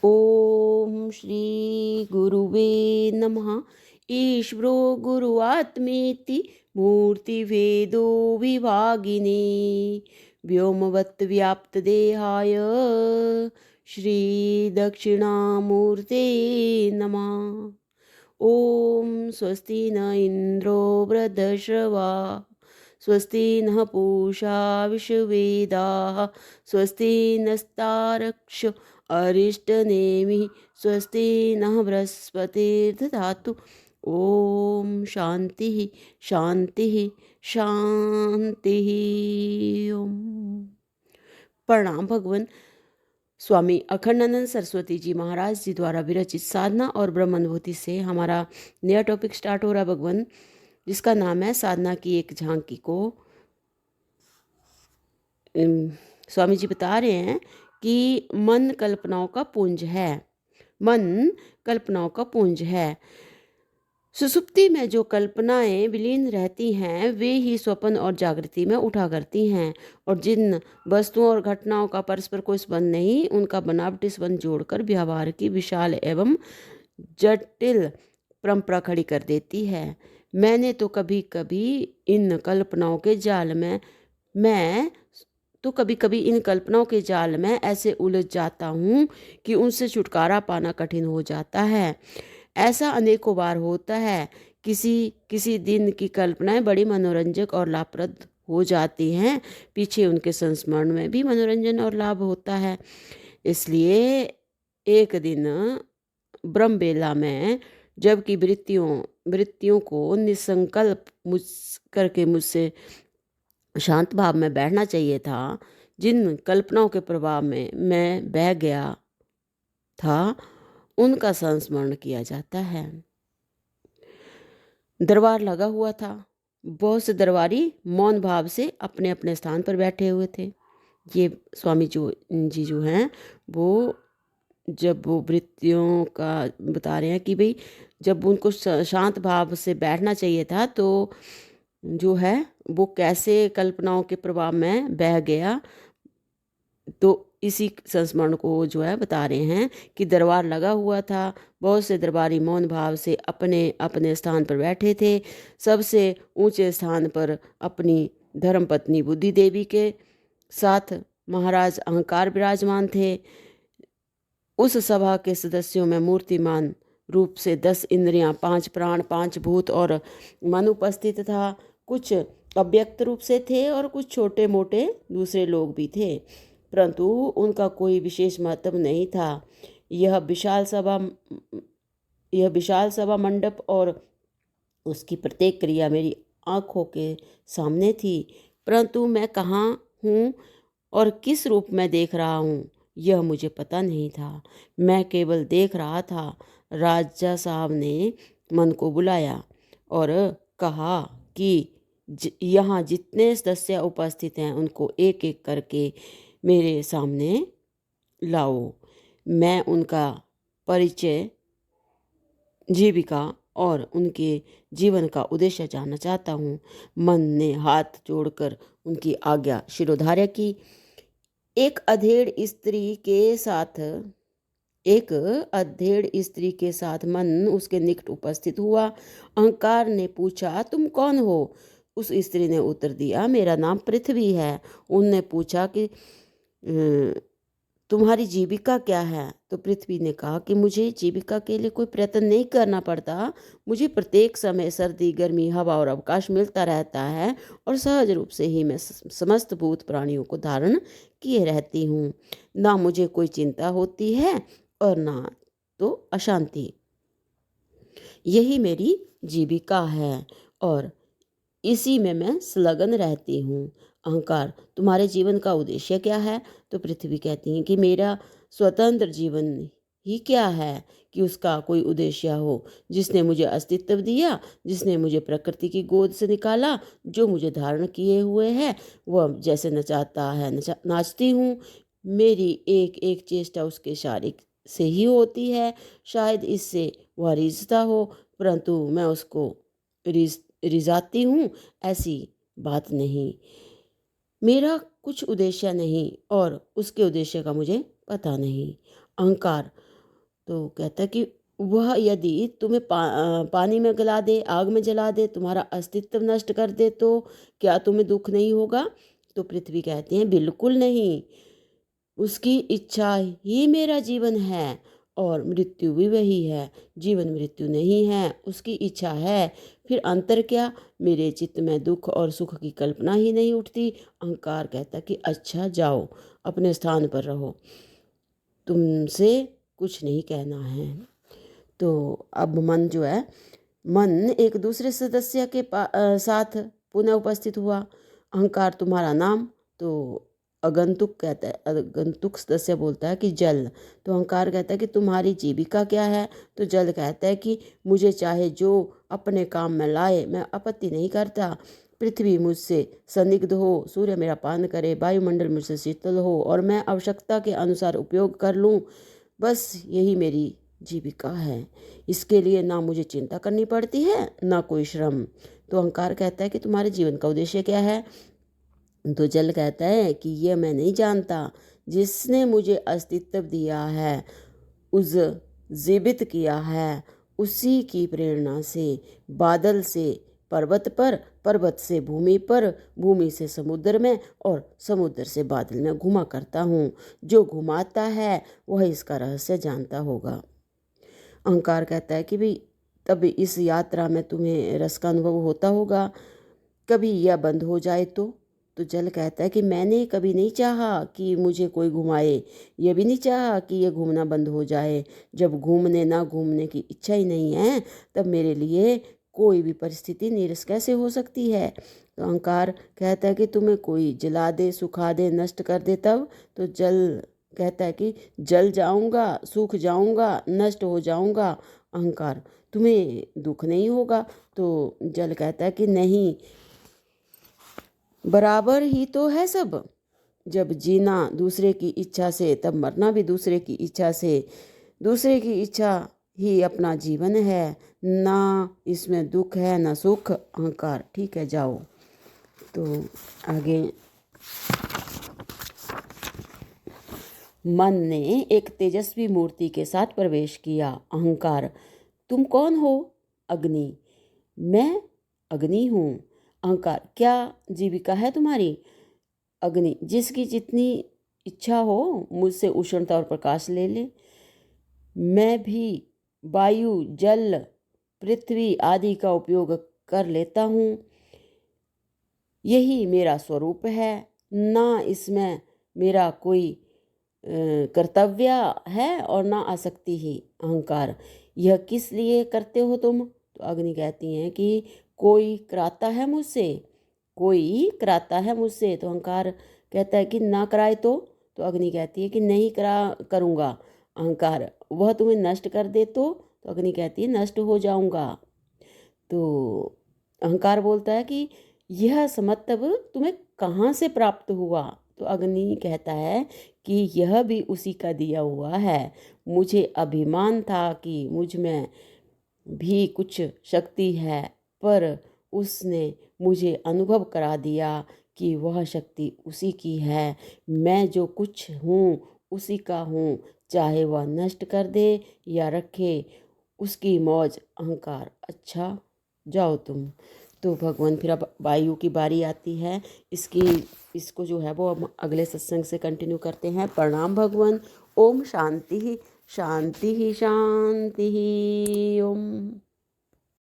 ओम श्री गुरुवे नमः। ईश्वरो गुरुआत्मेति मूर्तिभेदो विभागिने व्योमवत् व्याप्तदेहाय श्री दक्षिणामूर्ते नमः। ओम स्वस्ति न इंद्रो वृद्धश्रवा स्वस्ति नः पूषा विश्ववेदाः स्वस्ति नस्तारक्ष अरिष्टनेमिः स्वस्ति नः बृहस्पतिर्दधातु। ओम शांति शांति शांति। ओम। प्रणाम भगवान। स्वामी अखंडानंद सरस्वती जी महाराज जी द्वारा विरचित साधना और ब्रह्म अनुभूति से हमारा नया टॉपिक स्टार्ट हो रहा है भगवान, जिसका नाम है साधना की एक झांकी को। स्वामी जी बता रहे हैं कि मन कल्पनाओं का पुंज है। मन कल्पनाओं का पुंज है। सुसुप्ति में जो कल्पनाएं विलीन रहती हैं वे ही स्वप्न और जागृति में उठा करती हैं, और जिन वस्तुओं और घटनाओं का परस्पर कोई संबंध नहीं, उनका बनावटी संबंध जोड़कर व्यवहार की विशाल एवं जटिल परंपरा खड़ी कर देती है। मैंने तो कभी कभी इन कल्पनाओं के जाल में ऐसे उलझ जाता हूँ कि उनसे छुटकारा पाना कठिन हो जाता है। ऐसा अनेकों बार होता है। किसी किसी दिन की कल्पनाएं बड़ी मनोरंजक और लाभप्रद हो जाती हैं, पीछे उनके संस्मरण में भी मनोरंजन और लाभ होता है। इसलिए एक दिन ब्रह्मबेला में जबकि वृत्तियों को निसंकल्प करके मुझसे शांत भाव में बैठना चाहिए था, जिन कल्पनाओं के प्रभाव में मैं बह गया था उनका संस्मरण किया जाता है। दरबार लगा हुआ था। बहुत से दरबारी मौन भाव से अपने अपने स्थान पर बैठे हुए थे। ये स्वामी जी जो हैं वो जब वो वृत्तियों का बता रहे हैं कि भाई जब उनको शांत भाव से बैठना चाहिए था तो जो है वो कैसे कल्पनाओं के प्रभाव में बह गया। तो इसी संस्मरण को जो है बता रहे हैं कि दरबार लगा हुआ था। बहुत से दरबारी मौन भाव से अपने अपने स्थान पर बैठे थे। सबसे ऊंचे स्थान पर अपनी धर्मपत्नी बुद्धि देवी के साथ महाराज अहंकार विराजमान थे। उस सभा के सदस्यों में मूर्तिमान रूप से 10 इंद्रियां, 5 प्राण, 5 भूत और मन उपस्थित था। कुछ अव्यक्त रूप से थे और कुछ छोटे मोटे दूसरे लोग भी थे, परंतु उनका कोई विशेष महत्व नहीं था। यह विशाल सभा मंडप और उसकी प्रत्येक क्रिया मेरी आंखों के सामने थी, परंतु मैं कहाँ हूँ और किस रूप में देख रहा हूँ यह मुझे पता नहीं था। मैं केवल देख रहा था। राजा साहब ने मन को बुलाया और कहा कि यहाँ जितने सदस्य उपस्थित हैं उनको एक एक करके मेरे सामने लाओ। मैं उनका परिचय, जीविका और उनके जीवन का उद्देश्य जानना चाहता हूँ। मन ने हाथ जोड़कर उनकी आज्ञा शिरोधार्य की। एक अधेड़ स्त्री के साथ मन उसके निकट उपस्थित हुआ। अहंकार ने पूछा, तुम कौन हो? उस स्त्री ने उत्तर दिया, मेरा नाम पृथ्वी है। उनने पूछा कि तुम्हारी जीविका क्या है? तो पृथ्वी ने कहा कि मुझे जीविका के लिए कोई प्रयत्न नहीं करना पड़ता। मुझे प्रत्येक समय सर्दी, गर्मी, हवा और अवकाश मिलता रहता है और सहज रूप से ही मैं समस्त भूत प्राणियों को धारण किए रहती हूँ। ना मुझे कोई चिंता होती है और ना तो अशांति। यही मेरी जीविका है और इसी में मैं संलग्न रहती हूँ। अहंकार, तुम्हारे जीवन का उद्देश्य क्या है? तो पृथ्वी कहती है कि मेरा स्वतंत्र जीवन ही क्या है कि उसका कोई उद्देश्य हो। जिसने मुझे अस्तित्व दिया, जिसने मुझे प्रकृति की गोद से निकाला, जो मुझे धारण किए हुए है, वह जैसे नचाता है नाचती हूँ। मेरी एक एक चेष्टा उसके शारीरिक से ही होती है। शायद इससे वह रिझता हो, परंतु मैं उसको रिझाती हूँ ऐसी बात नहीं। मेरा कुछ उद्देश्य नहीं और उसके उद्देश्य का मुझे पता नहीं। अहंकार, तो कहता है कि वह यदि तुम्हें पानी में गला दे, आग में जला दे, तुम्हारा अस्तित्व नष्ट कर दे, तो क्या तुम्हें दुख नहीं होगा? तो पृथ्वी कहती है बिल्कुल नहीं, उसकी इच्छा ही मेरा जीवन है और मृत्यु भी वही है। जीवन मृत्यु नहीं है, उसकी इच्छा है। फिर अंतर क्या? मेरे चित्त में दुख और सुख की कल्पना ही नहीं उठती। अहंकार कहता कि अच्छा जाओ, अपने स्थान पर रहो, तुमसे कुछ नहीं कहना है। तो अब मन जो है, मन एक दूसरे सदस्य के साथ पुनः उपस्थित हुआ। अहंकार तुम्हारा नाम? तो आगंतुक कहता है, आगंतुक सदस्य बोलता है कि जल। तो अहंकार कहता है कि तुम्हारी जीविका क्या है? तो जल कहता है कि मुझे चाहे जो अपने काम में लाए, मैं आपत्ति नहीं करता। पृथ्वी मुझसे संदिग्ध हो, सूर्य मेरा पान करे, वायुमंडल मुझसे शीतल हो और मैं आवश्यकता के अनुसार उपयोग कर लूँ, बस यही मेरी जीविका है। इसके लिए ना मुझे चिंता करनी पड़ती है, ना कोई श्रम। तो अहंकार कहता है कि तुम्हारे जीवन का उद्देश्य क्या है? तो जल कहता है कि यह मैं नहीं जानता। जिसने मुझे अस्तित्व दिया है, उस जीवित किया है, उसी की प्रेरणा से बादल से पर्वत पर, पर्वत से भूमि पर, भूमि से समुद्र में और समुद्र से बादल में घुमा करता हूँ। जो घुमाता है वह इसका रहस्य जानता होगा। अहंकार कहता है कि भाई तब इस यात्रा में तुम्हें रस का अनुभव होता होगा, कभी यह बंद हो जाए तो जल कहता है कि मैंने कभी नहीं चाहा कि मुझे कोई घुमाए, यह भी नहीं चाहा कि यह घूमना बंद हो जाए। जब घूमने ना घूमने की इच्छा ही नहीं है, तब मेरे लिए कोई भी परिस्थिति नीरस कैसे हो सकती है? तो अहंकार कहता है कि तुम्हें कोई जला दे, सुखा दे, नष्ट कर दे तब? तो जल कहता है कि जल जाऊंगा, सूख जाऊंगा, नष्ट हो जाऊंगा। अहंकार, तुम्हें दुख नहीं होगा? तो जल कहता है कि नहीं, बराबर ही तो है सब। जब जीना दूसरे की इच्छा से, तब मरना भी दूसरे की इच्छा से। दूसरे की इच्छा ही अपना जीवन है, ना इसमें दुख है ना सुख। अहंकार, ठीक है जाओ। तो आगे मन ने एक तेजस्वी मूर्ति के साथ प्रवेश किया। अहंकार, तुम कौन हो? अग्नि, मैं अग्नि हूँ। अहंकार, क्या जीविका है तुम्हारी? अग्नि, जिसकी जितनी इच्छा हो मुझसे उष्णता और प्रकाश ले ले। मैं भी वायु, जल, पृथ्वी आदि का उपयोग कर लेता हूँ। यही मेरा स्वरूप है, ना इसमें मेरा कोई कर्तव्य है और ना आसक्ति ही। अहंकार, यह किस लिए करते हो तुम? तो अग्नि कहती हैं कि कोई कराता है मुझसे, कोई कराता है मुझसे। तो अहंकार कहता है कि ना कराए तो अग्नि कहती है कि नहीं करूँगा। अहंकार, वह तुम्हें नष्ट कर दे तो अग्नि कहती है नष्ट हो जाऊँगा। तो अहंकार बोलता है कि यह समत्व तुम्हें कहाँ से प्राप्त हुआ? तो अग्नि कहता है कि यह भी उसी का दिया हुआ है। मुझे अभिमान था कि मुझ में भी कुछ शक्ति है, पर उसने मुझे अनुभव करा दिया कि वह शक्ति उसी की है। मैं जो कुछ हूँ उसी का हूँ, चाहे वह नष्ट कर दे या रखे, उसकी मौज। अहंकार, अच्छा जाओ तुम। तो भगवान, फिर अब वायु की बारी आती है। इसको जो है वो हम अगले सत्संग से कंटिन्यू करते हैं। प्रणाम भगवान। ओम शांति शांति शांति। ओम।